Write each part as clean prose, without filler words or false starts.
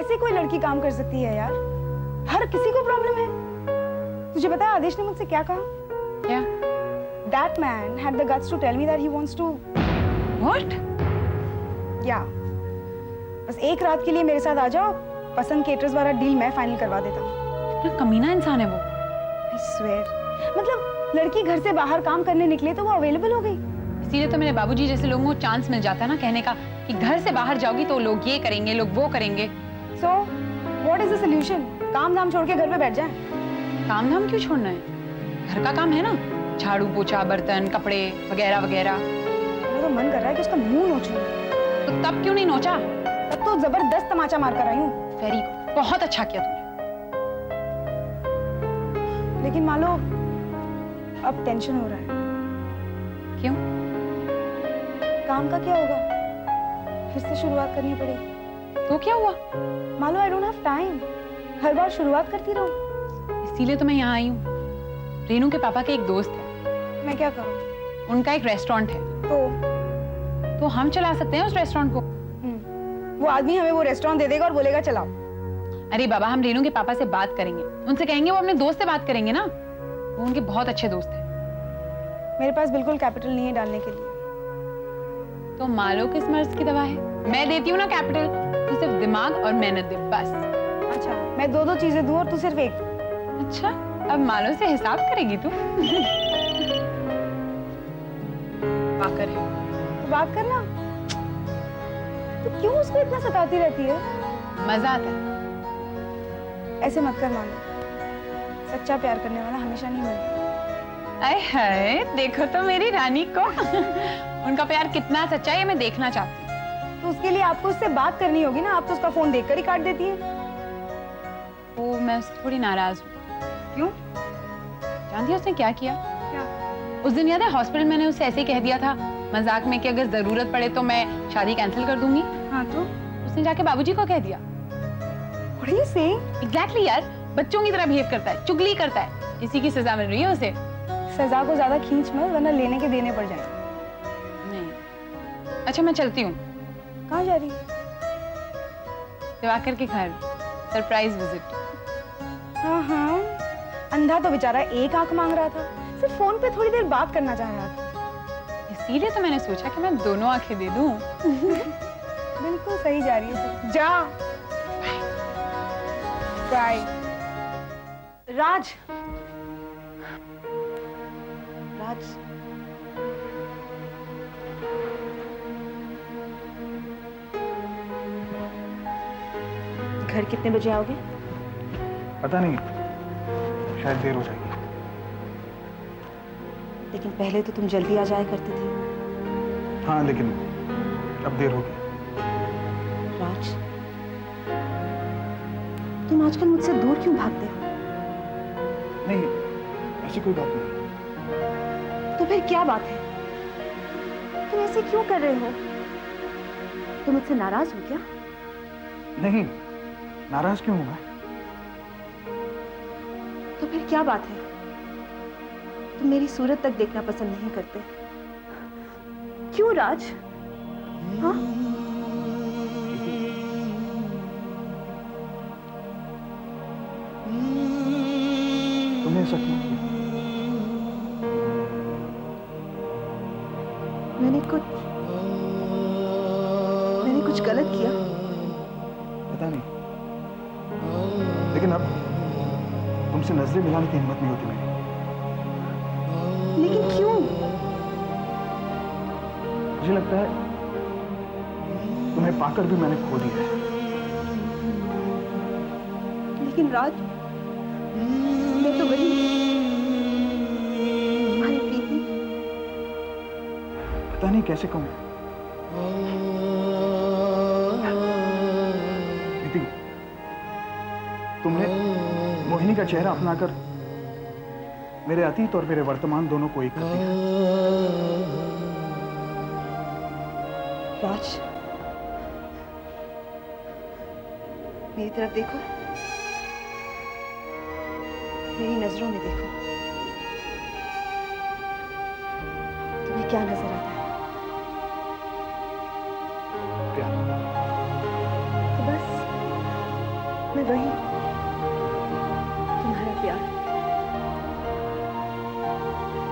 कैसे कोई लड़की काम कर सकती है यार? हर किसी को प्रॉब्लम है। तुझे पता है आदेश ने मुझसे क्या कहा? क्या? That man had the guts to tell me that he wants to. What? Yeah. बस एक रात के लिए मेरे साथ आ जाओ, पसंद केटरर्स वाला डील मैं फाइनल करवा देता हूँ। कितना कमीना इंसान है वो। I swear. मतलब लड़की घर से बाहर काम करने निकले तो वो अवेलेबल हो गई। इसीलिए तो मेरे बाबूजी जैसे लोगों को चांस मिल जाता है ना कहने का कि घर से बाहर जाओगी तो लोग ये करेंगे, लोग वो करेंगे। So, what is the solution? काम धाम छोड़ के घर पे बैठ जाएं। काम धाम क्यों छोड़ना है? घर का काम है ना, झाड़ू पोछा बर्तन कपड़े वगैरह वगैरह। मेरा तो मन कर रहा है कि उसका मुंह नोचूं। तो तब क्यों नहीं नोचा? तब तो जबरदस्त तमाचा मार कर आई हूँ। वेरी गुड, बहुत अच्छा किया तूने। लेकिन मान लो अब टेंशन हो रहा है। क्यों? काम का क्या होगा? फिर से शुरुआत करनी पड़ेगी। तो क्या हुआ? मान लो आई डोंट हैव टाइम, हर बार शुरुआत करती रहूं। इसीलिए तो मैं यहाँ आई हूँ। रेनू के पापा के एक दोस्त है। मैं क्या करूं? उनका एक रेस्टोरेंट है। तो हम चला सकते हैं उस रेस्टोरेंट को। वो आदमी हमें वो रेस्टोरेंट दे देगा और बोलेगा चलाओ। अरे बाबा, हम रेनू के पापा से बात करेंगे, उनसे कहेंगे वो अपने दोस्त से बात करेंगे ना, वो उनके बहुत अच्छे दोस्त हैं। मेरे पास बिल्कुल कैपिटल नहीं है डालने के लिए। तो मालो किस मर्ज की दवा है? मैं देती हूँ ना कैपिटल, तू सिर्फ दिमाग और मेहनत दे बस। अच्छा, मैं दो चीजें दूं और तू सिर्फ एक। अच्छा, अब मालो से हिसाब करेगी तू? पाकर है। तो बात करना। तो क्यों उसको इतना सताती रहती है? मजा आता है। ऐसे मत कर मानो, सच्चा प्यार करने वाला हमेशा नहीं मिलता। अरे हाय, देखो तो मेरी रानी को। उनका प्यार कितना सच्चा है ये मैं देखना चाहती हूँ। तो उसके लिए आपको उससे बात करनी होगी ना, आप तो उसका फोन देखकर ही काट देती है। वो मैं उससे थोड़ी नाराज हूँ। क्यों? जानती है उसने क्या किया? क्या? उस दिन याद है हॉस्पिटल मैंने उससे ऐसे ही कह दिया था मजाक में कि अगर जरूरत पड़े तो मैं शादी कैंसिल कर दूंगी। हाँ तो? उसने जाके बाबूजी को कह दिया। What are you saying? Exactly यार, बच्चों की तरह बिहेव करता है, चुगली करता है। इसी की सजा मिल रही है उसे। सजा को ज्यादा खींच मत वरना लेने के देने पड़ जाएंगे। नहीं। अच्छा मैं चलती हूँ। कहाँ जा रही है? दिवाकर के घर, सरप्राइज विजिट। हाँ, अंधा तो बेचारा एक आंख मांग रहा था, सिर्फ फोन पे थोड़ी देर बात करना चाह रहा था। इसीलिए तो मैंने सोचा कि मैं दोनों आंखें दे दूं। बिल्कुल सही जा रही है। जा। बाय। राज। घर कितने बजे आओगे? पता नहीं, शायद देर हो जाएगी। लेकिन पहले तो तुम जल्दी आ जाया करते थे। हाँ, लेकिन अब देर होगी। राज, तुम आजकल मुझसे दूर क्यों भागते हो? नहीं, ऐसी कोई बात नहीं। तो फिर क्या बात है? तुम ऐसे क्यों कर रहे हो? तुम मुझसे नाराज हो क्या? नहीं, नाराज क्यों होगा? तो फिर क्या बात है? तुम मेरी सूरत तक देखना पसंद नहीं करते। क्यों राज? हाँ? तुम्हें शक नहीं है? मैंने कुछ गलत किया? पता नहीं, लेकिन अब तुमसे नजरें मिलाने की हिम्मत नहीं होती मेरी। लेकिन क्यों? मुझे लगता है तुम्हें पाकर भी मैंने खो दिया है। लेकिन राज, मैं तो वही तुम्हारी प्रीति। पता नहीं कैसे कहूं। प्रीति, तुमने मोहिनी का चेहरा अपनाकर मेरे अतीत और मेरे वर्तमान दोनों को एक कर दिया। राज, मेरी तरफ देखो, मेरी नजरों में देखो। तुम्हें क्या नजर आता है? प्यार। तो बस वही तुम्हारा प्यार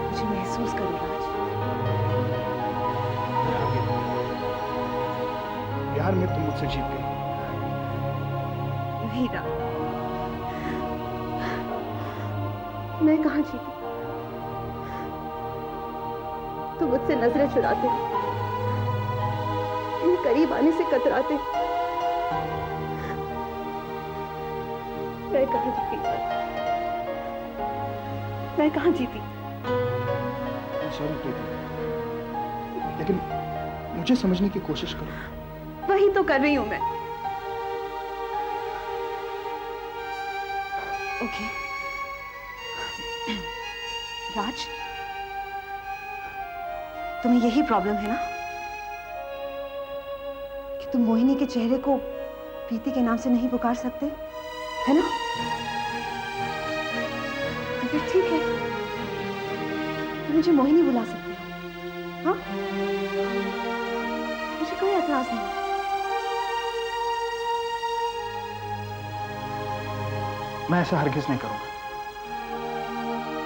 मुझे महसूस करो राज। प्यार में तुम मुझसे जीत गई। नहीं राज, मैं कहाँ जीती। तुम मुझसे नजरें चुराते, मेरे करीब आने से कतराते। मैं कहाँ जीती, मैं कहाँ जीती। सॉरी प्रीति, लेकिन मुझे समझने की कोशिश करो। वही तो कर रही हूं मैं। ओके राज, तुम्हें यही प्रॉब्लम है ना कि तुम मोहिनी के चेहरे को प्रीति के नाम से नहीं पुकार सकते, है ना? तो फिर ठीक है, तुम मुझे मोहिनी बुला सकते हो। हाँ, मुझे कोई एतराज नहीं। मैं ऐसा हरगिज नहीं करूंगा।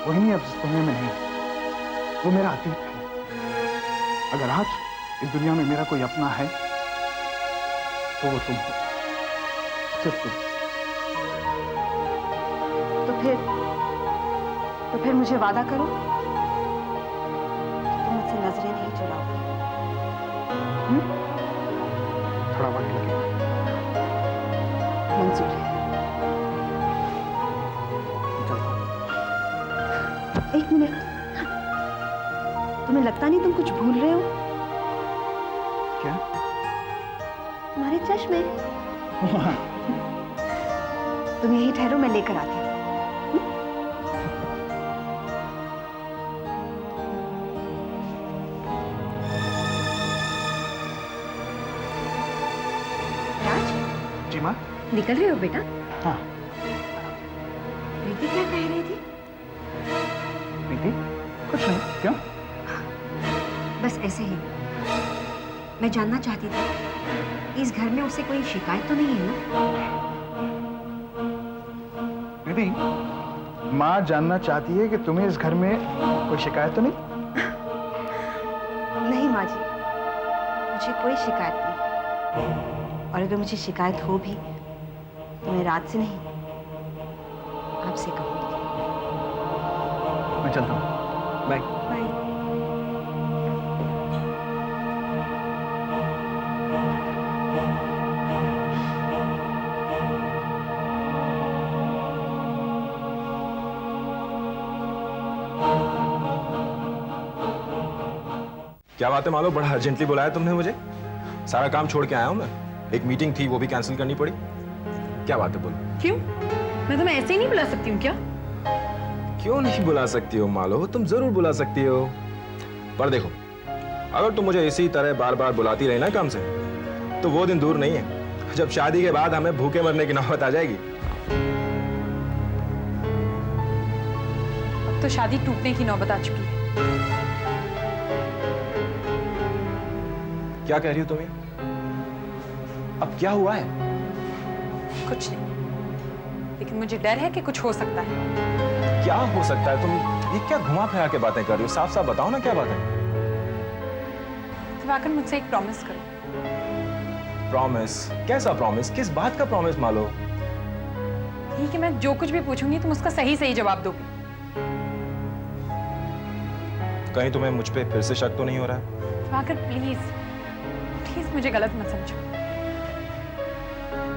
मोहिनी अब इस दुनिया में नहीं, वो मेरा अतीत है। अगर आज इस दुनिया में मेरा कोई अपना है तो वो तुम हो, सिर्फ तुम। तो फिर मुझे वादा करो कि तुम मुझसे नजरें नहीं चुराओगे। थोड़ा वक्त लगेगा। मंजूर है। चलता हूं। एक मिनट, तुम्हें लगता नहीं तुम कुछ भूल रहे हो? क्या? तुम्हारे चश्मे। तुम यही ठहरो, मैं लेकर आती हूँ। राज, जी माँ? निकल रहे हो बेटा? हाँ। प्रीति क्या कह रही थी? प्रीति? कुछ नहीं। क्यों? बस ऐसे ही मैं जानना चाहती थी, इस घर में उसे कोई शिकायत तो नहीं है ना? प्रीति, माँ जानना चाहती है कि तुम्हें इस घर में कोई शिकायत तो नहीं? नहीं माँ जी, मुझे कोई शिकायत नहीं। और अगर मुझे शिकायत हो भी तो मैं रात से नहीं, आपसे कहूँगी। मैं चलता हूँ। बाय। बाय। क्या बात है मालो, बड़ा अर्जेंटली बुलाया तुमने मुझे? सारा काम छोड़ के आया हूं मैं। एक मीटिंग थी, वो भी कैंसिल करनी पड़ी। क्या बात है, बोलो। क्यों? मैं तुम्हें ऐसे ही नहीं बुला सकती हूँ क्या? क्यों नहीं बुला सकती हो मालो, तुम जरूर बुला सकती हो। पर देखो, अगर तुम मुझे इसी तरह बार बार बुलाती रही ना काम से, तो वो दिन दूर नहीं है जब शादी के बाद हमें भूखे मरने की नौबत आ जाएगी। अब तो शादी टूटने की नौबत आ चुकी है। क्या कह रही हो तुम ये? अब क्या हुआ है? कुछ नहीं, लेकिन मुझे डर है कि कुछ हो सकता है। क्या हो सकता है? तुम ये क्या घुमा फिरा के बातें कर रही हो? साफ साफ बताओ ना, क्या बात है? दिवाकर, मुझसे एक प्रॉमिस करो। प्रॉमिस? कैसा प्रॉमिस? किस बात का प्रॉमिस मालो? ठीक है, मैं जो कुछ भी पूछूंगी तुम उसका सही सही जवाब दोगे। कहीं तुम्हें मुझ पे फिर से शक तो नहीं हो रहा है? दिवाकर प्लीज, प्लीज मुझे गलत मत समझो।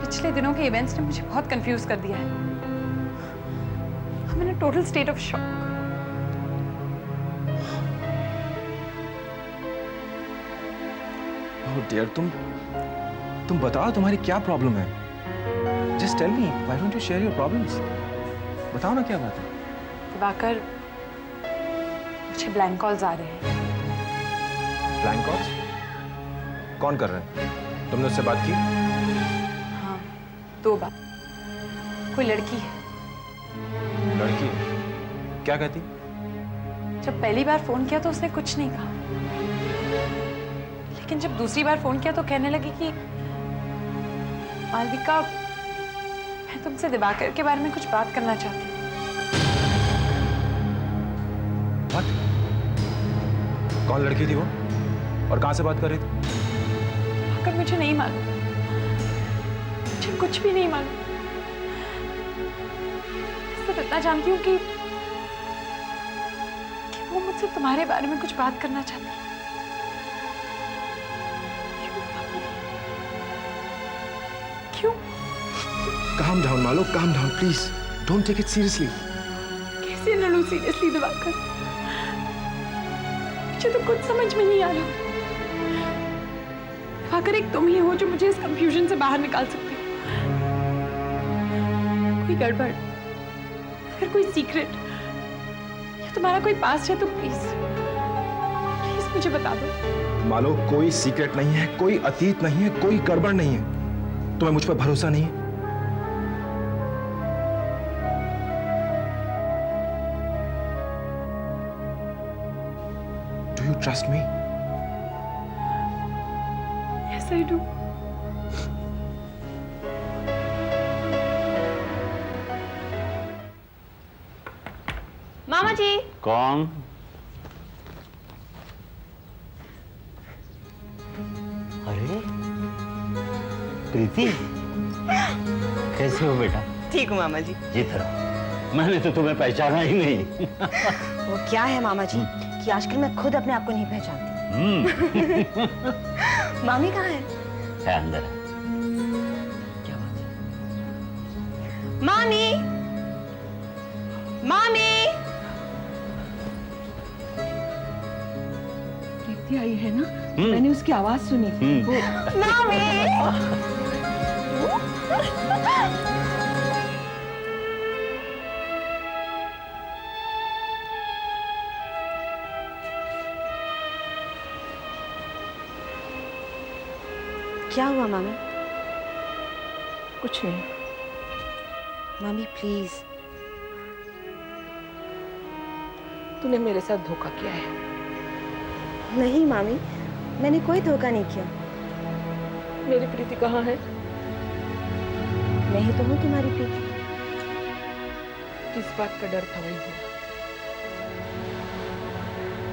पिछले दिनों के इवेंट्स ने मुझे बहुत कंफ्यूज कर दिया है। I'm in a total state of shock. Oh dear, तुम बताओ तुम्हारी क्या प्रॉब्लम है? Just tell me, why don't you share your problems? बताओ ना, क्या बात है? दिवाकर, मुझे ब्लैंक कॉल्स आ रहे हैं। Blank calls? कौन कर रहा है? तुमने उससे बात की? हाँ, 2 बार। कोई लड़की है। लड़की? क्या कहती? जब पहली बार फोन किया तो उसने कुछ नहीं कहा, लेकिन जब दूसरी बार फोन किया तो कहने लगी कि मालविका, मैं तुमसे दिवाकर के बारे में कुछ बात करना चाहती हूँ। What? कौन लड़की थी वो और कहां से बात कर रही थी? अगर मुझे नहीं मालूम, मुझे कुछ भी नहीं मालूम। सिर्फ इतना जानती हूँ कि वो मुझसे तुम्हारे बारे में कुछ बात करना चाहती है। क्यों? Calm down, मालो, calm down, please. Don't take it seriously. कैसे न लूं सीरियसली दिवाकर? मुझे तो कुछ समझ में नहीं आ रहा। दिवाकर, एक तुम ही हो जो मुझे इस कंफ्यूजन से बाहर निकाल सकते हो। कोई गड़बड़, अगर कोई सीक्रेट या तुम्हारा कोई पास्ट है तो प्लीज प्लीज मुझे बता दो। मालो, कोई सीक्रेट नहीं है, कोई अतीत नहीं है, कोई गड़बड़ नहीं है। तुम्हें मुझ पर भरोसा नहीं है? Do you trust me? Yes, I do. मामा जी। कौन? अरे प्रीति, कैसे हो बेटा? ठीक हूँ मामा जी। जीत रहा। मैंने तो तुम्हें पहचाना ही नहीं। वो क्या है मामा जी कि आजकल मैं खुद अपने आप को नहीं पहचानती। मामी कहाँ है? अंदर है। क्या बात है? मामी, मामी। प्रीति आई है ना? मैंने उसकी आवाज सुनी। मामी। क्या हुआ मामी? कुछ नहीं। मामी प्लीज। तूने मेरे साथ धोखा किया है। नहीं मामी, मैंने कोई धोखा नहीं किया। मेरी प्रीति कहाँ है? मैं ही तो हूँ तुम्हारी प्रीति। जिस बात का डर था वही हुआ।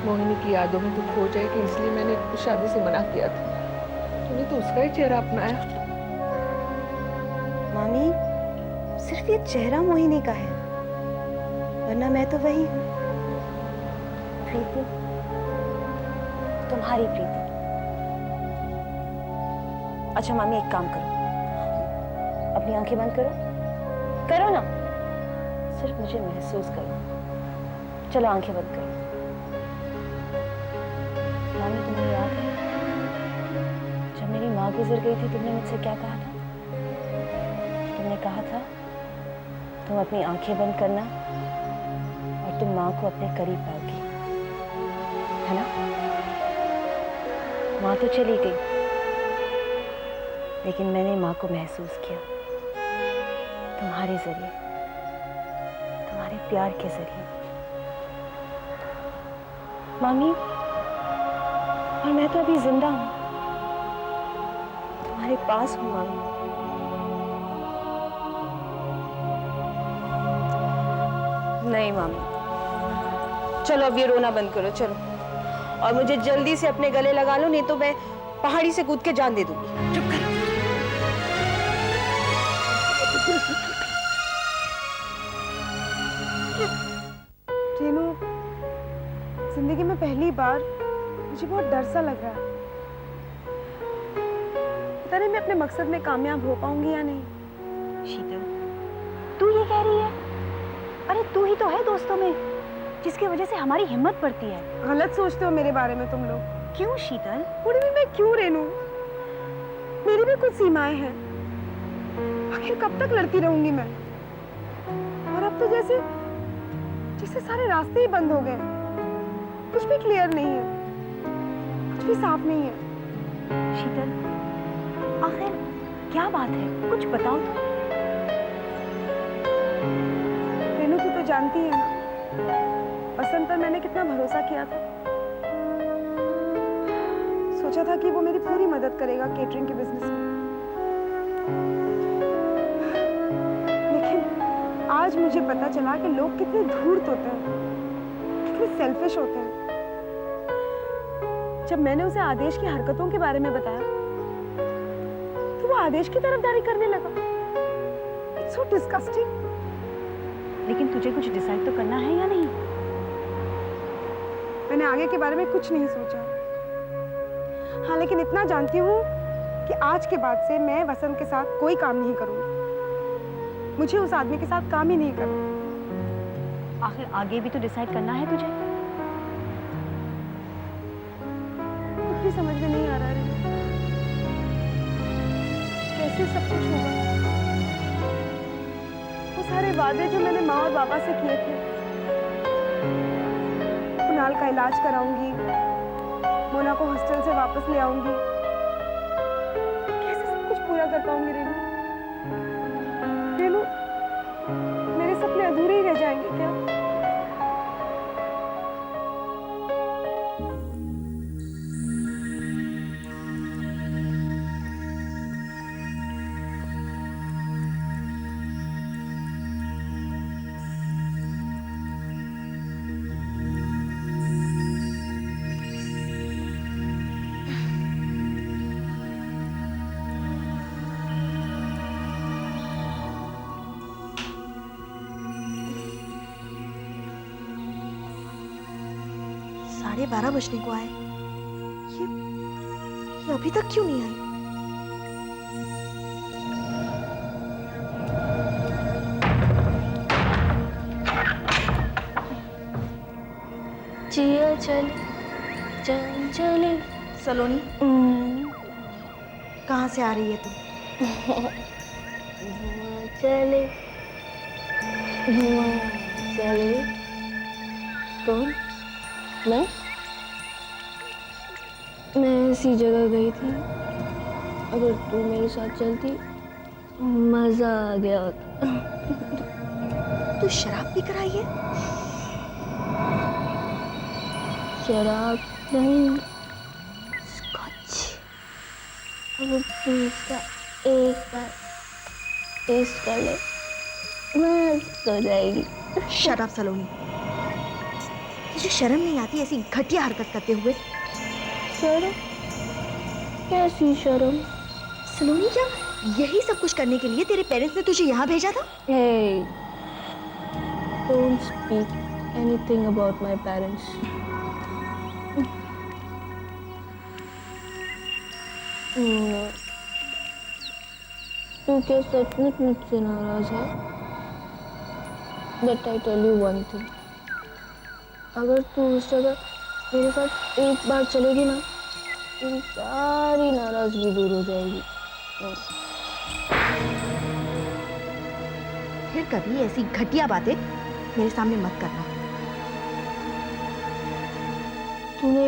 मोहिनी की यादों में तू खो जाएगी इसलिए मैंने उस शादी से मना किया था। तूने तो उसका ही चेहरा अपनाया। मामी, सिर्फ ये चेहरा मोहिनी का है, वरना मैं तो वही हूँ। प्रीति, तुम्हारी प्रीति। अच्छा मामी, एक काम करो, अपनी आंखें बंद करो। करो ना, सिर्फ मुझे महसूस करो। चलो आंखें बंद करो। मामी, तुम्हें याद है जब मेरी माँ गुजर गई थी, तुमने मुझसे क्या कहा था? तुमने कहा था तुम अपनी आंखें बंद करना और तुम माँ को अपने करीब पाओगी, है ना? माँ तो चली गई, लेकिन मैंने माँ को महसूस किया तुम्हारे जरिए, तुम्हारे प्यार के जरिए। मामी, और मैं तो अभी जिंदा हूँ, तुम्हारे पास हूँ मामी। नहीं मामी, चलो अब ये रोना बंद करो, चलो। और मुझे जल्दी से अपने गले लगा लो, नहीं तो मैं पहाड़ी से कूद के जान दे दूंगी। चुप करो। टीनू, जिंदगी में पहली बार मुझे बहुत डर सा लग रहा है। पता नहीं मैं अपने मकसद में कामयाब हो पाऊंगी या नहीं। शीतल, तू ये कह रही है? अरे तू ही तो है दोस्तों में जिसकी वजह से हमारी हिम्मत बढ़ती है। गलत सोचते हो मेरे बारे में तुम लोग। क्यों शीतल? बुढ़ी में मैं क्यों रेनू? मेरी भी कुछ सीमाएं हैं। आखिर कब तक लड़ती रहूंगी मैं? और अब तो जैसे जैसे सारे रास्ते ही बंद हो गए। कुछ भी क्लियर नहीं है, कुछ भी साफ नहीं है। शीतल, आखिर क्या बात है? कुछ बताओ तो। रेनू, तू तो जानती है ना, बसंत पर मैंने कितना भरोसा किया था। सोचा था कि वो मेरी पूरी मदद करेगा केटरिंग के बिजनेस में। आज मुझे पता चला कि लोग कितने धूर्त होते हैं, कितने सेल्फिश होते हैं। जब मैंने उसे आदेश की हरकतों के बारे में बताया तो वो आदेश की तरफदारी करने लगा। It's so disgusting. लेकिन तुझे कुछ डिसाइड तो करना है या नहीं? मैंने आगे के बारे में कुछ नहीं सोचा। हाँ, लेकिन इतना जानती हूँ कि आज के बाद से मैं वसंत के साथ कोई काम नहीं करूँगी। मुझे उस आदमी के साथ काम ही नहीं करना। आखिर आगे भी तो डिसाइड करना है तुझे। कुछ भी समझ में नहीं आ रहा है। कैसे सब कुछ होगा? वो सारे वादे जो मैंने माँ और बाबा से किए थे, कुणाल का इलाज कराऊंगी, मोना को हॉस्टल से वापस ले आऊंगी, कैसे सब कुछ पूरा कर पाऊंगी? रेनू, रेनू, मेरे सपने अधूरे ही रह जाएंगे क्या? साढ़े 12 बजने को आए। ये अभी तक क्यों नहीं आई? जिया चले चले सलोनी, कहाँ से आ रही है तुम? चले चले। कौन? मैं ऐसी जगह गई थी, अगर तू मेरे साथ चलती मजा आ गया होता। तू शराब पी कर आई है? शराब नहीं, स्कॉच। अगर तू इसका एक बार टेस्ट कर ले मस्त हो जाएगी। शट अप सलोनी, तुझे शर्म नहीं आती ऐसी घटिया हरकत करते हुए? शर्म? कैसी शर्म? सलोनी, क्या यही सब कुछ करने के लिए तेरे पेरेंट्स ने तुझे यहाँ भेजा था? Hey, don't speak anything about my parents. तू क्या सचमुच मुझसे नाराज है? But I tell you one thing. अगर तू उस जगह मेरे साथ एक बार चलेगी ना, तेरी सारी नाराजगी दूर हो जाएगी। फिर कभी ऐसी घटिया बातें मेरे सामने मत करना। तूने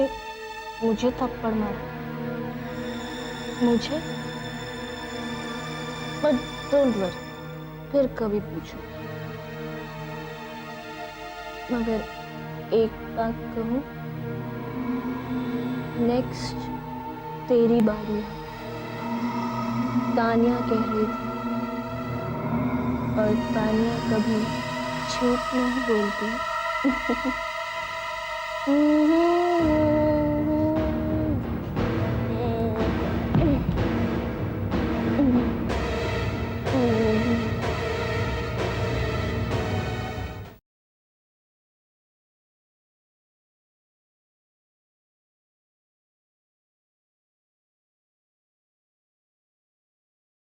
मुझे थप्पड़ मारा, मुझे? बट डोंट वरी, फिर कभी पूछो। मगर एक बात कहूँ, नेक्स्ट तेरी बारी है। तानिया कह रही थी, और तानिया कभी झूठ नहीं बोलती।